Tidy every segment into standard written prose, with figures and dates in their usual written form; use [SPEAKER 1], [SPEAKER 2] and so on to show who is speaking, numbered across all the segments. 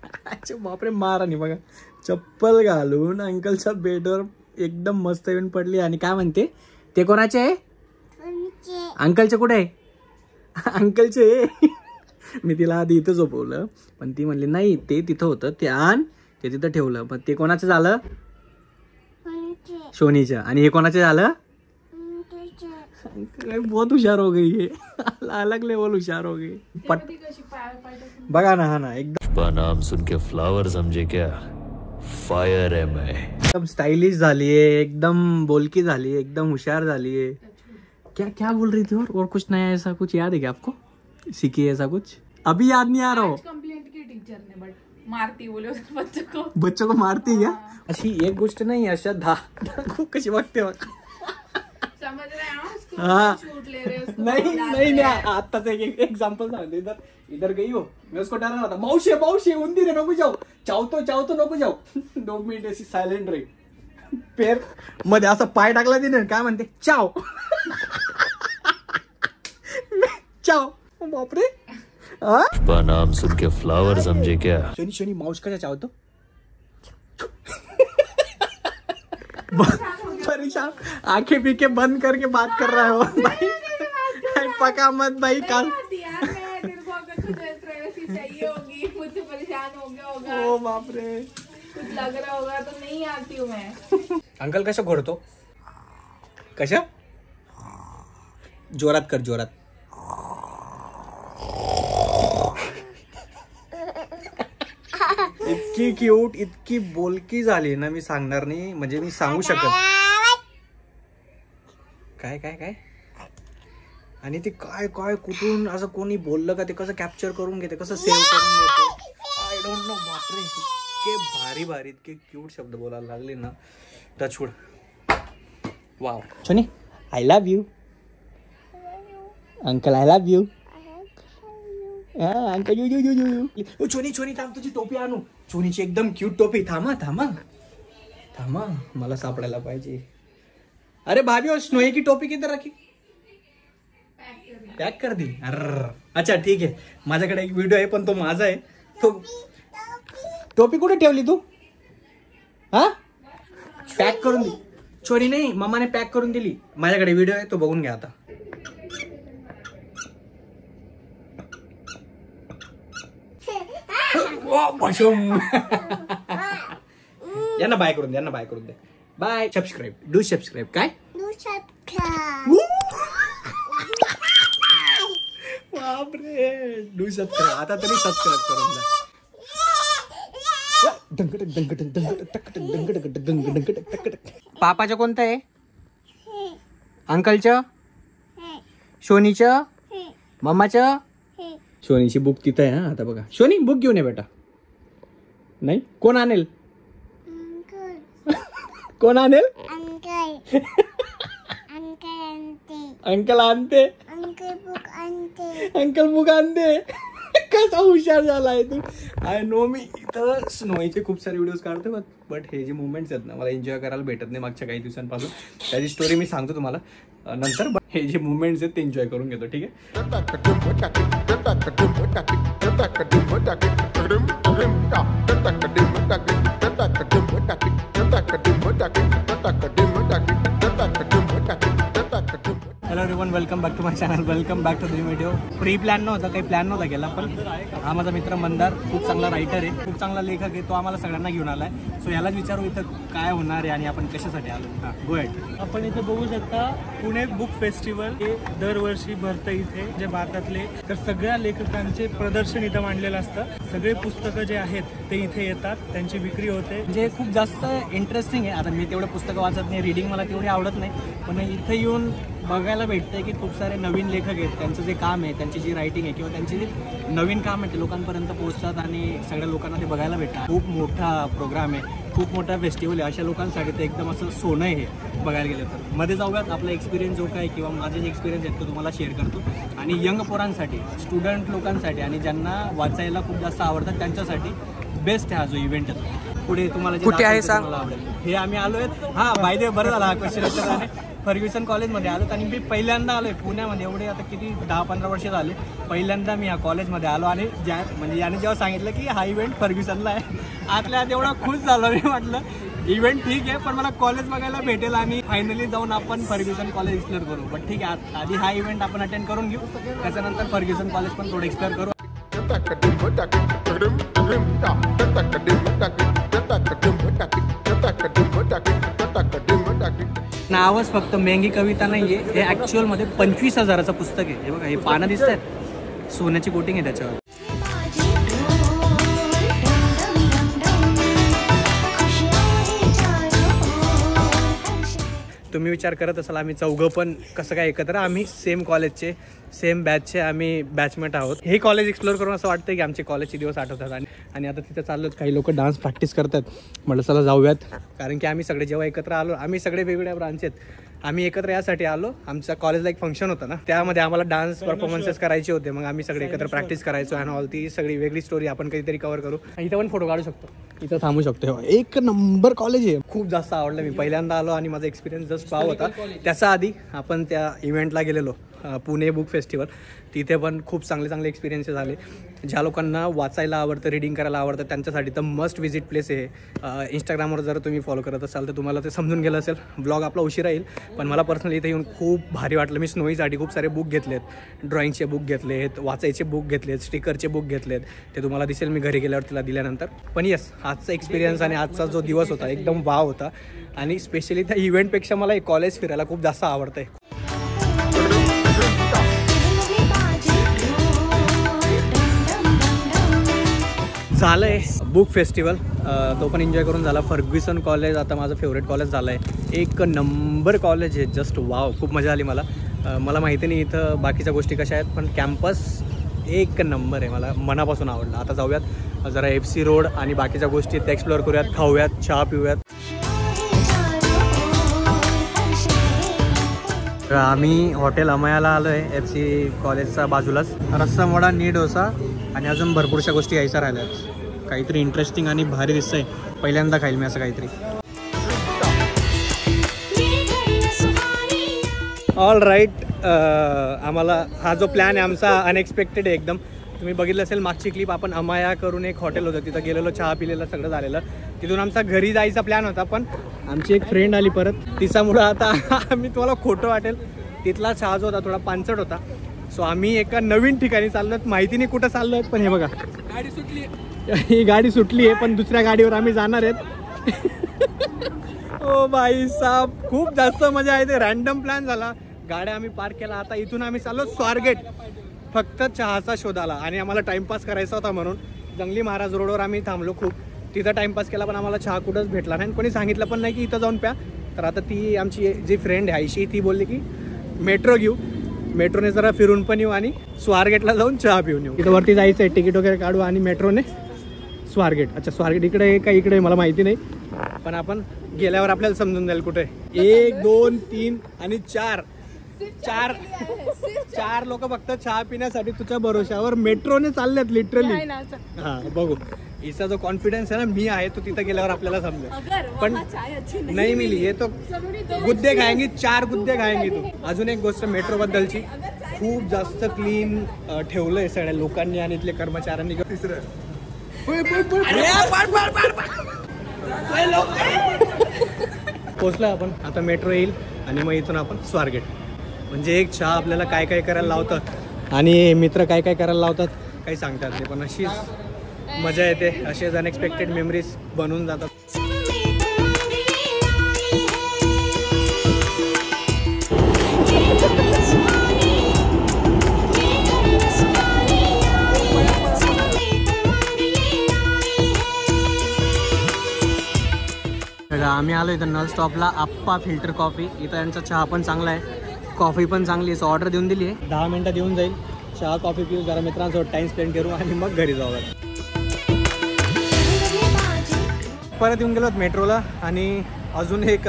[SPEAKER 1] अच्छा बापरे, महाराणी बघा चप्पल घालून अंकलच्या बेडवर एकदम मस्त येऊन पडली. आणि काय म्हणते, ते कोणाचे आहे? अंकलचे कुठे आहे? अंकलचे. मी तिला आधी इथं झोपवलं पण ती म्हणली नाही ते तिथं होतं, ते आण, ते तिथं ठेवलं. पण ते कोणाचं झालं? शोनीचं. आणि हे कोणाचं झालं? बहुत हुशार हो गई है, अलग लेवल हुशार हो गई. बघा ना, हा ना एकदम
[SPEAKER 2] नाम सुन के फ्लावर समझे क्या, फायर है मैं.
[SPEAKER 1] एकदम स्टाइलिश झाली है, एकदम बोलकी झाली है, एकदम होशियार झाली है. क्या क्या बोल रही थी? और कुछ नया ऐसा कुछ याद है क्या आपको? सीखी ऐसा कुछ? अभी याद नहीं आ रहा हो.
[SPEAKER 3] कंप्लेंट की टीचर ने, बट मारती बोले उस
[SPEAKER 1] बच्चों को मारती क्या? अशी एक गोष्ट नाही, अशा दहा खूप कशी वाटते बघ.
[SPEAKER 3] समझ रहे हैं उसको,
[SPEAKER 1] हाँ.
[SPEAKER 3] शूट ले रहे उसको.
[SPEAKER 1] नहीं आता से एक एग्जांपल सांगते. इधर गई हो, मैं उसको डरा रहा था, मौशी उंदीर नको जाऊ, चावतो नको जाऊ. 2 मिनिट ऐसी सायलेंट रही. पेर मध्ये असा पाय टाकला तिने, काय म्हणते, चाव. चाव. बापरे.
[SPEAKER 2] नाम सुन के फ्लावर समझे क्या.
[SPEAKER 1] शोनी माउस कशा चावतो? परेशान, आंखें पीके बंद करके बात कर रहा है वो भाई. पका मत भाई. काल
[SPEAKER 3] चाहिए होगी, मुझसे परेशान हो गया होगा.
[SPEAKER 1] ओ बाप रे,
[SPEAKER 3] कुछ लग रहा होगा तो नहीं आती हूँ मैं.
[SPEAKER 1] अंकल कशा घोरतो? कशा? जोरात कर, जोरात. इतकी क्यूट, इतकी बोलकी झाली ना, मी सांगणार नाही, म्हणजे मी सांगू शकत. काय काय काय. आणि ते काय काय कुठून असं कोणी बोललं का ते कसं कॅप्चर करून घेते, कसं सेव्ह करून घेते, आय डोंट नो. बापरे, इतके भारी भारी, इतके क्यूट शब्द बोलायला लागले ना, touchwood. Wow. Soni, I love you. Uncle I love you. Uncle you. छोनी थांब, तुझी टोपी आणू. छोनीची एकदम क्यूट टोपी. थांबा मला सापडायला पाहिजे. अरे भाभी, स्नोई की टोपी किधर रखी? पॅक कर दी. अच्छा ठीक आहे, माझ्याकडे एक व्हिडिओ आहे पण तो माझा आहे. तो टोपी कुठे ठेवली तू? हा, पॅक करून दी. छोरी नाही, मम्माने पॅक करून दिली. माझ्याकडे व्हिडिओ आहे, तो बघून घ्या आता. यांना बाय करून दे. बाय. Subscribe, do subscribe. काय बापरे, डू सबस्क्राईब. आता तरी सबस्क्राईब करून द्या. पापाचं कोणतं आहे? अंकलचं, शोनीचं, मम्माचं. शोनीची बुक तिथं आहे. हा, आता बघा. शोनी बुक घेऊन ये बेटा. नाही, कोण आणेल? कोण आणेल? अंकल आणते. अंकल बुक आणते. कसा हुशार झालाय तू. I know. मी इथं स्नोईचे खूप सारे व्हिडिओज काढतो, बट हे जे मुवमेंट्स आहेत ना, मला एन्जॉय करायला भेटत नाही मागच्या काही दिवसांपासून. त्याची स्टोरी मी सांगतो तुम्हाला नंतर. बट हे जे मुवमेंट्स आहेत ते एन्जॉय करून घेतो. ठीक आहे. Hello everyone, welcome back to my channel. Welcome back to the video. Pre plan नव्हता, काही प्लॅन नव्हता केला, पण हा माझा मित्र मंदार खूप चांगला रायटर आहे, खूप चांगला लेखक आहे. तो आम्हाला सगळ्यांना घेऊन आलाय. सो यालाच विचारू इथं काय होणार आहे आणि आपण कशासाठी आलो. हां, गो अहेड.
[SPEAKER 4] आपण इथे बघू शकता, पुणे बुक फेस्टिवल हे दरवर्षी भरतं इथे. जे भारतातले तर सगळ्या लेखकांचे प्रदर्शन इथं मांडलेलं असतं. सगळे पुस्तकं जे आहेत ते इथे येतात, त्यांची विक्री होते.
[SPEAKER 1] म्हणजे खूप जास्त इंटरेस्टिंग आहे. आता मी तेवढं पुस्तकं वाचत नाही, रीडिंग मला तेवढी आवडत नाही, पण इथे येऊन बघायला भेटतंय की खूप सारे नवीन लेखक आहेत. त्यांचं जे काम आहे, त्यांची जी रायटिंग आहे किंवा त्यांची जी नवीन काम आहे ते लोकांपर्यंत पोहोचतात आणि सगळ्या लोकांना ते बघायला भेटतात. खूप मोठा प्रोग्राम आहे, खूप मोठा फेस्टिवल आहे. अशा लोकांसाठी ते एकदम असं सोनं आहे हे बघायला गेलं तर. मध्ये जाऊयात. आपला एक्सपिरियन्स जो काय किंवा माझे जे एक्सपिरियन्स आहेत तो तुम्हाला शेअर करतो. आणि यंग पोरांसाठी, स्टुडंट लोकांसाठी आणि ज्यांना वाचायला खूप जास्त आवडतात त्यांच्यासाठी बेस्ट आहे हा जो इव्हेंट आहे. पुढे तुम्हाला कुठे आहे सांग. हे आम्ही आलो आहेत. हां, बाय द वे, बरं झाला हा क्वेश्चन आहे. फर्ग्युसन कॉलेजमध्ये आलो आणि मी पहिल्यांदा आलोय पुण्यामध्ये. एवढे आता किती 10-15 वर्ष झाले पहिल्यांदा मी या कॉलेजमध्ये आलो. आणि म्हणजे याने जेव्हा सांगितलं की हा इव्हेंट फर्ग्युसनला आहे, आतल्या आत एवढा खुश झालो मी. म्हटलं इव्हेंट ठीक आहे पण मला कॉलेज बघायला भेटेल आणि फायनली जाऊन आपण फर्ग्युसन कॉलेज एक्सप्लोर करू. पण ठीक आहे, आधी हा इव्हेंट आपण अटेंड करून घेऊ, त्याच्यानंतर फर्ग्युसन कॉलेज पण थोडं एक्सप्लोर करू. नावच फक्त मेंगी कविता नाही आहे, हे ॲक्च्युअलमध्ये 25,000चं पुस्तक आहे. हे बघा, हे पानं दिसत आहेत, सोन्याची कोटिंग आहे त्याच्यावर. तुम्ही विचार करत असाल आम्ही चौघं पण कसं काय एकत्र, आम्ही सेम कॉलेजचे सेम बॅचचे आम्ही बॅचमेट आहोत. हे कॉलेज एक्सप्लोर करून असं वाटतं की आमचे कॉलेजचे दिवस आठवतात. आणि आता तिथं चाललो, काही लोक डान्स प्रॅक्टिस करतात. म्हटलं चला जाऊयात, कारण की आम्ही सगळे जेव्हा एकत्र आलो, आम्ही सगळे वेगवेगळ्या ब्रांच आहेत, आम्ही एकत्र यासाठी आलो. आमच्या कॉलेजला एक फंक्शन होतं ना, त्यामध्ये आम्हाला डान्स परफॉर्मन्सेस करायचे होते. मग आम्ही सगळे एकत्र प्रॅक्टिस करायचो आणि ऑल. ती सगळी वेगळी स्टोरी आपण कधीतरी कव्हर करू. इथं पण फोटो काढू शकतो, इथं थांबू शकतो. एक नंबर कॉलेज आहे, खूप जास्त आवडलं. मी पहिल्यांदा आलो आणि माझा एक्सपिरियन्स जस्ट पाव होता. त्याच्या आधी आपण त्या इव्हेंटला गेलेलो, पुणे बुक फेस्टिवल. तिथे पण खूप चांगले एक्सपिरियन्सेस आले. ज्या लोकांना वाचायला आवडतं, रीडिंग करायला आवडतं, त्यांच्यासाठी तर मस्ट विजिट प्लेस आहे. इंस्टाग्रामवर जर तुम्ही फॉलो करत असाल तर तुम्हाला ते समजून गेलं असेल. ब्लॉग आपला उशिरा येईल, पण मला पर्सनली इथे येऊन खूप भारी वाटलं. मी स्नोईसाठी खूप सारे बुक घेतलेत, ड्रॉइंगचे बुक घेतलेत, वाचायचे बुक घेतलेत, स्टिकरचे बुक घेतलेत. ते तुम्हाला दिसेल मी घरी गेल्यावर तिला दिल्यानंतर. पण येस, आजचा एक्सपिरियन्स आणि आजचा जो दिवस होता एकदम वाव होता. आणि स्पेशली त्या इव्हेंटपेक्षा मला एक कॉलेज फिरायला खूप जास्त आवडतं आहे. झालंय बुक फेस्टिवल, तो पण एन्जॉय करून झाला. फर्ग्युसन कॉलेज आता माझं फेवरेट कॉलेज झालं आहे. एक नंबर कॉलेज आहे, जस्ट वाव. खूप मजा आली मला. मला माहिती नाही इथं बाकीच्या गोष्टी कशा आहेत, पण कॅम्पस एक नंबर आहे, मला मनापासून आवडलं. आता जाऊयात जरा FC रोड आणि बाकीच्या गोष्टी त्या एक्सप्लोअर करूयात, खाऊयात, चहा पिऊयात. आम्ही हॉटेल अमयाला आलो आहे, FC कॉलेजच्या बाजूलाच. रस्सा वडा, नी डोसा आणि अजून भरपूरशा गोष्टी यायच्या राहिल्यात. काहीतरी इंटरेस्टिंग आणि भारी दिसतंय, पहिल्यांदा खाईल मी असं काहीतरी. ऑल राईट, आम्हाला हा जो प्लॅन आहे आमचा अनएक्सपेक्टेड आहे एकदम. तुम्ही बघितलं असेल मागची क्लिप, आपण अमाया करून एक हॉटेल होतं, तिथं गेलेलो, चहा पिलेलं, सगळं झालेलं. तिथून आमचा घरी जायचा प्लॅन होता, पण आमची एक फ्रेंड आली परत, तिच्यामुळं आता मी तुम्हाला खोटं वाटेल, तिथला चहा जो होता थोडा पानसट होता. सो आम्ही एका नवीन ठिकाणी चाललो, माहिती नाही कुठं चाललो आहेत. पण हे बघा, गाडी सुटली, ही गाडी सुटली आहे, पण दुसऱ्या गाडीवर आम्ही जाणार आहेत. ओ भाई साहब, खूप जास्त मजा आहे. ते रॅन्डम प्लॅन झाला, गाड्या आम्ही पार्क केला. आता इथून आम्ही चाललो स्वारगेट, फक्त चहाचा शोधाला. आणि आम्हाला टाइमपास करायचा होता म्हणून जंगली महाराज रोडवर आम्ही थांबलो खूप. तिथं टाइमपास केला, पण आम्हाला चहा कुठंच भेटला नाही. कोणी सांगितलं पण नाही की इथं जाऊन प्या. तर आता ती आमची जी फ्रेंड आहे आयशी, ती बोलली की मेट्रो घेऊ, मेट्रोने जरा फिरून पण येऊ आणि स्वारगेटला जाऊन चहा पिऊन येऊ. इथं वरती जायचं आहे, तिकीट वगैरे काढू आणि मेट्रोने स्वारगेट. अच्छा, स्वारगेट इकडे आहे का इकडे मला माहिती नाही, पण आपण गेल्यावर आपल्याला समजून जाईल कुठे. 1, 2, 3 आणि 4 लोक फक्त चहा पिण्यासाठी तुझ्या भरोशावर मेट्रोने चालल्यात लिटरली. हा बघू, हिचा जो कॉन्फिडन्स आहे ना, मी आहे तो तिथं गेल्यावर आपल्याला समजेल. पण नाही मिली हे तो गुद्दे खाएंगी, 4 गुद्दे खाएंगी तू. अजून एक गोष्ट मेट्रो बद्दलची, खूप जास्त क्लीन ठेवलंय सगळ्या लोकांनी आणि इथल्या कर्मचाऱ्यांनी. पोचला आपण, आता मेट्रो येईल आणि मग इथून आपण स्वारगेट. म्हणजे एक चहा आपल्याला काय काय करायला लावतात आणि मित्र काय काय करायला लावतात काही सांगतात नाही, पण अशीच मजा येते. असेच अनएक्सपेक्टेड मेमरीज बनून जातात. आम्ही आलो इथं नल स्टॉपला, आप्पा फिल्टर कॉफी. इथं यांचा चहा पण चांगला आहे, कॉफी पण चांगली आहे. सो ऑर्डर देऊन दिली आहे, 10 मिनटात येऊन जाईल. चहा कॉफी पिऊ, जरा मित्रांसोबत टाइम स्पेंड करू आणि मग घरी जाऊया. परत येऊन गेलो मेट्रोला. आणि अजून एक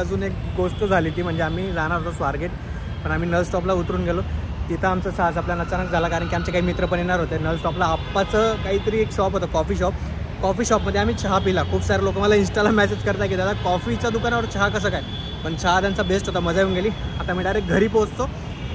[SPEAKER 1] गोष्ट झाली ती म्हणजे आम्ही जाणार होतो स्वारगेट, पण आम्ही नल स्टॉपला उतरून गेलो. तिथं आमचा चहाचा प्लॅन अचानक झाला, कारण की आमचे काही मित्र पण येणार होते. नल स्टॉपला आप्पाचं काहीतरी एक शॉप होतं, कॉफी शॉपमध्ये आम्ही चहा पिला. खूप सारे लोक मला इंस्टाला मेसेज करतात की दादा कॉफीच्या दुकानावर चहा कसं काय. पण चहा त्यांचा बेस्ट होता, मजा येऊन गेली. आता मी डायरेक्ट घरी पोहोचतो,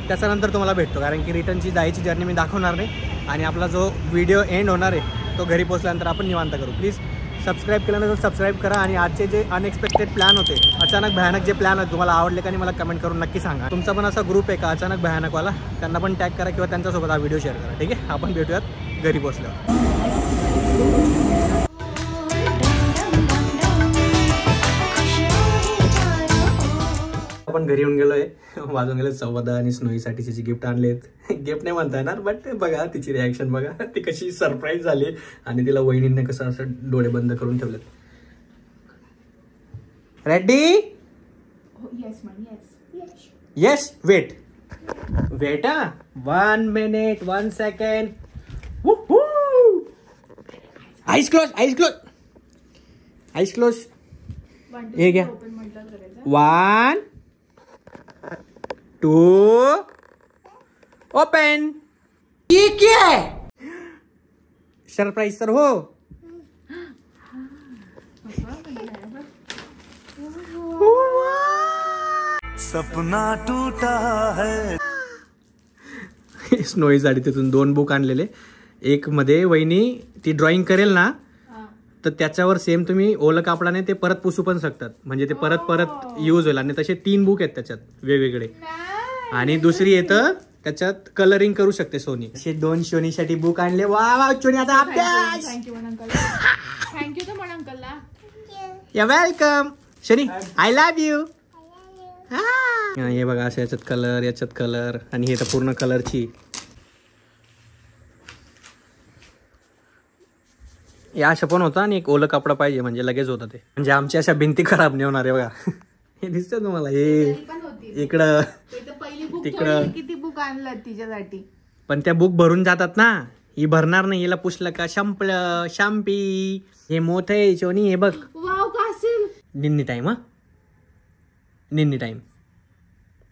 [SPEAKER 1] त्याच्यानंतर तुम्हाला भेटतो, कारण की रिटर्नची जायची जर्नी मी दाखवणार नाही. आणि आपला जो व्हिडिओ एंड होणार आहे तो घरी पोहोचल्यानंतर आपण निवांत करू. प्लीज सबस्क्राईब केलं नसेल सबस्क्राईब करा. आणि आजचे जे अनएक्सपेक्टेड प्लॅन होते, अचानक भयानक जे प्लॅन होते, तुम्हाला आवडले का नाही मला कमेंट करून नक्की सांगा. तुमचा पण असा ग्रुप आहे का अचानक भयानकवाला, त्यांना पण टॅग करा किंवा त्यांच्यासोबत हा व्हिडिओ शेअर करा. ठीक आहे, आपण भेटूयात घरी पोहोचल्यावर. आपण घरी येऊन गेलोय, वाजून गेले 14 आणि स्नोईसाठी जी गिफ्ट आणलेत. गिफ्ट नाही म्हणता येणार, बट बघा तिची रिॲक्शन बघा, ती कशी सरप्राईज झाली. आणि तिला वहिनीने कसं असं डोळे बंद करून ठेवलेत. Ready? Yes. Wait 1 minute 1 second. Eyes close. हे घ्या. 1 2 ओपन. ये क्या है? सरप्राइज सर हो.
[SPEAKER 5] सपना टूटा है.
[SPEAKER 1] स्नोई साठी तिथून 2 बुक आणलेले. एक मध्ये वहिनी ती ड्रॉइंग करेल ना, तर त्याच्यावर सेम तुम्ही ओलं कापडाने ते परत पुसू पण शकतात, म्हणजे ते परत यूज होईल. आणि तसे 3 बुक आहेत त्याच्यात वेगवेगळे. आणि दुसरी येतं त्याच्यात कलरिंग करू शकते सोनी. असे 2 शोनीसाठी बुक आणले. वा वा शोनी आता अभ्यास.
[SPEAKER 3] थँक्यू तर म्हण अंकलला.
[SPEAKER 1] या welcome Shani. I love you. हे बघा असं याच्यात कलर आणि हे तर पूर्ण कलरची. या अशा पण होता आणि एक ओलं कपडा पाहिजे म्हणजे लगेच होतं ते, म्हणजे आमच्या अशा भिंती खराब नाही होणार आहे. बघा हे दिसतं तुम्हाला, हे इकडं तिकडं
[SPEAKER 3] किती बुक आणलं तिच्यासाठी.
[SPEAKER 1] पण त्या बुक भरून जातात ना, ही भरणार नाही. हिला पुसलं का संपलं. शाम्पी हे मोठ आहे शोनी. हे बघ
[SPEAKER 3] वाव का असेल.
[SPEAKER 1] निन्नी टाइम. निन्नी टाइम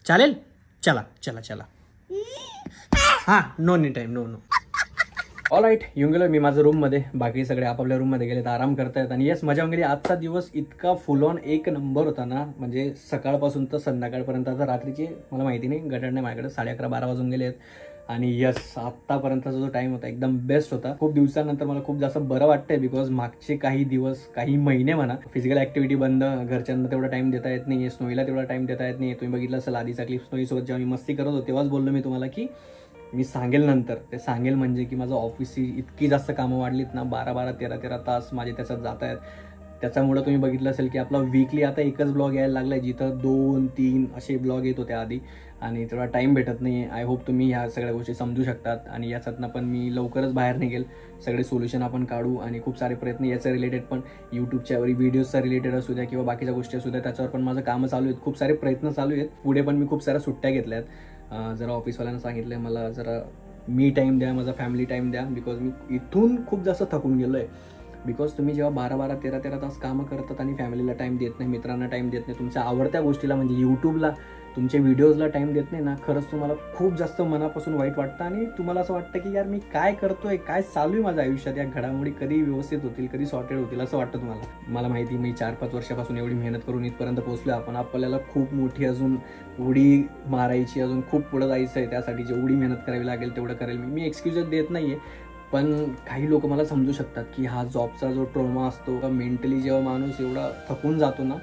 [SPEAKER 1] चालेल. चला हा. नो नी टाइम. नो. ऑल राईट, येऊन गेलो मी माझ्या रूममध्ये. बाकी सगळे आपापल्या रूममध्ये गेले तर आराम करतायत. आणि येस, मजा गेली. आजचा दिवस इतका फुल ऑन एक नंबर होता ना, म्हणजे सकाळपासून तर संध्याकाळपर्यंत. आता रात्रीचे मला माहिती नाही, गडड नाही माझ्याकडे. 11:30-12 वाजून गेले आहेत. आणि यस, आत्तापर्यंतचा जो टाइम होता एकदम बेस्ट होता. खूप दिवसानंतर मला खूप जास्त बरं वाटतंय, बिकॉज मागचे काही दिवस, काही महिने म्हणा, फिजिकल ऍक्टिव्हिटी बंद, घरच्यांना तेवढा टाइम देता येत नाही, स्नोईला तेवढा टाइम देता येत नाही. तुम्ही बघितलं असेल आधीचा क्लिप स्नोईसोबत जेव्हा मी मस्ती करत होतो तेव्हाच बोललो मी तुम्हाला की मी सांगेल नंतर. ते सांगेल म्हणजे की माझं ऑफिसची इतकी जास्त कामं वाढलीत ना, 12-12, 13-13 तास माझे त्याच्यात जात आहेत. त्याच्यामुळे तुम्ही बघितलं असेल की आपला वीकली आता एकच ब्लॉग यायला लागलाय, जिथं 2-3 असे ब्लॉग येत होते आधी. आणि तेवढा टाईम भेटत नाही. आय होप तुम्ही ह्या सगळ्या गोष्टी समजू शकतात. आणि याच्यातनं पण मी लवकरच बाहेर निघेल. सगळे सोल्युशन आपण काढू. आणि खूप सारे प्रयत्न याच्या रिलेटेड पण, यूट्यूबच्या व्हिडिओजचा रिलेटेड असू द्या किंवा बाकीच्या गोष्टी असू द्या, त्याच्यावर पण माझं कामं चालू आहेत. खूप सारे प्रयत्न चालू आहेत. पुढे पण मी खूप साऱ्या सुट्ट्या घेतल्या आहेत. जरा ऑफिसवाल्यांना सांगितलं मला जरा मी टाईम द्या, माझा फॅमिली टाईम द्या, बिकॉज मी इथून खूप जास्त थकून गेलो आहे. बिकॉज तुम्ही जेव्हा 12-12, 13-13 तास कामं करतात आणि फॅमिलीला टाईम देत नाही, मित्रांना टाईम देत नाही, तुमच्या आवडत्या गोष्टीला म्हणजे यूट्यूबला, तुमच्या व्हिडिओजला टाईम देत नाही ना, खरंच तुम्हाला खूप जास्त मनापासून वाईट वाटतं. आणि तुम्हाला असं वाटतं की यार मी काय करतोय, काय चालू आहे माझ्या आयुष्यात, या घडामोडी कधी व्यवस्थित होतील, कधी सॉर्टेड होतील असं वाटतं तुम्हाला. मला माहिती, मी 4-5 वर्षापासून एवढी मेहनत करून इथपर्यंत पोहोचलो आपण. आपल्याला खूप मोठी अजून उडी मारायची, अजून खूप पुढं जायचं आहे. त्यासाठी जेवढी मेहनत करावी लागेल तेवढं करेल मी एक्सक्यूजेस देत नाहीये. पण काही लोक मला समजू शकतात की हा जॉबचा जो ट्रॉमा असतो, मेंटली जेव्हा माणूस एवढा थकून जातो ना,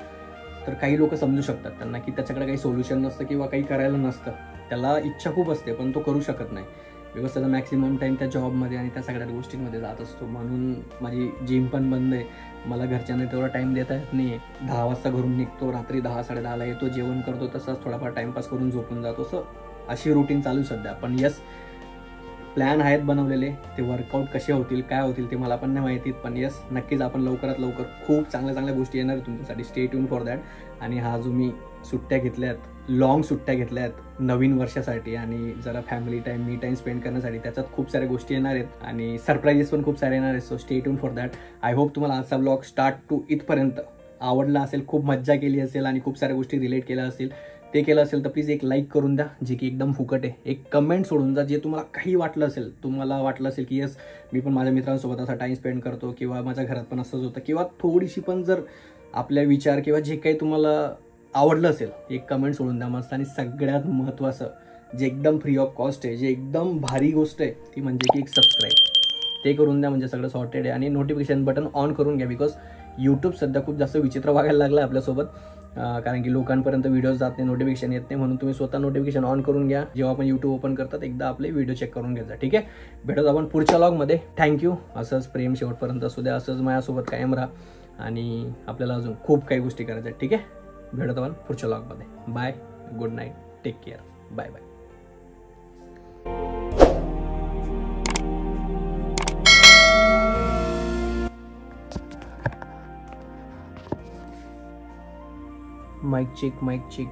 [SPEAKER 1] तर काही लोक समजू शकतात त्यांना की त्याच्याकडे काही सोल्युशन नसतं किंवा काही करायला नसतं. त्याला इच्छा खूप असते पण तो करू शकत नाही, बिकॉज त्याचा मॅक्सिमम टाईम त्या जॉबमध्ये आणि त्या सगळ्या गोष्टींमध्ये जात असतो. म्हणून माझी जिम पण बंद आहे. मला घरच्यांना तेवढा टाईम देता येत नाही. 10 वाजता घरून निघतो, रात्री 10-10:30ला येतो, जेवण करतो, तसाच थोडाफार टाईमपास करून झोपून जातो. असं अशी रुटीन चालू सध्या. पण यस, प्लॅन आहेत बनवलेले. ते वर्कआउट कसे होतील, काय होतील ते मला पण नाही माहिती. पण यस, नक्कीच आपण लवकरात लवकर खूप चांगल्या गोष्टी येणार तुमच्यासाठी. Stay tune for that. आणि हा जो मी सुट्ट्या घेतल्यात, लॉंग सुट्ट्या घेतल्यात नवीन वर्षासाठी आणि जरा फॅमिली टाईम, मी टाईम स्पेंड करण्यासाठी, त्याच्यात खूप साऱ्या गोष्टी येणार आहेत आणि सरप्राईजेस पण खूप सारे येणार आहेत. So stay tune for that. I hope तुम्हाला आजचा ब्लॉग स्टार्ट टू इथपर्यंत आवडला असेल, खूप मज्जा केली असेल आणि खूप साऱ्या गोष्टी रिलेट केल्या असतील. ते केलं असेल तर प्लीज एक लाईक करून द्या, जे की एकदम फुकट आहे. एक कमेंट सोडून जा, जे तुम्हाला काही वाटलं असेल, तुम्हाला वाटलं असेल की यस मी पण माझ्या मित्रांसोबत असा टाईम स्पेंड करतो किंवा माझ्या घरात पण असंच होतं, किंवा थोडीशी पण जर आपल्या विचार किंवा जे काही तुम्हाला आवडलं असेल एक कमेंट सोडून द्या मस्त. आणि सगळ्यात महत्त्वाचं जे एकदम फ्री ऑफ कॉस्ट आहे, जे एकदम भारी गोष्ट आहे ती म्हणजे की एक सबस्क्राईब ते करून द्या, म्हणजे सगळं सॉर्टेड आहे. आणि नोटिफिकेशन बटन ऑन करून घ्या, बिकॉज यूट्यूब सध्या खूप जास्त विचित्र वागायला लागलं आपल्यासोबत, कारण की लोकांपर्यंत व्हिडिओज जात नाही, नोटिफिकेशन येत नाही. म्हणून तुम्ही स्वतः नोटिफिकेशन ऑन करून घ्या. जेव्हा आपण यूट्यूब ओपन करतात एकदा आपले व्हिडिओ चेक करून घ्यायचा. ठीक आहे, भेटत आपण पुढच्या व्लॉगमध्ये. थँक्यू. असंच प्रेम शेवटपर्यंत असू द्या, असंच माझ्यासोबत कायम राहा. आणि आपल्याला अजून खूप काही गोष्टी करायच्या आहेत. ठीक आहे, भेटत आपण पुढच्या व्लॉगमध्ये. Bye, good night, take care, bye bye. Mic check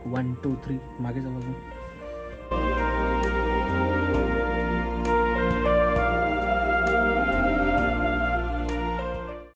[SPEAKER 1] 1 2 3 मागे जाऊ.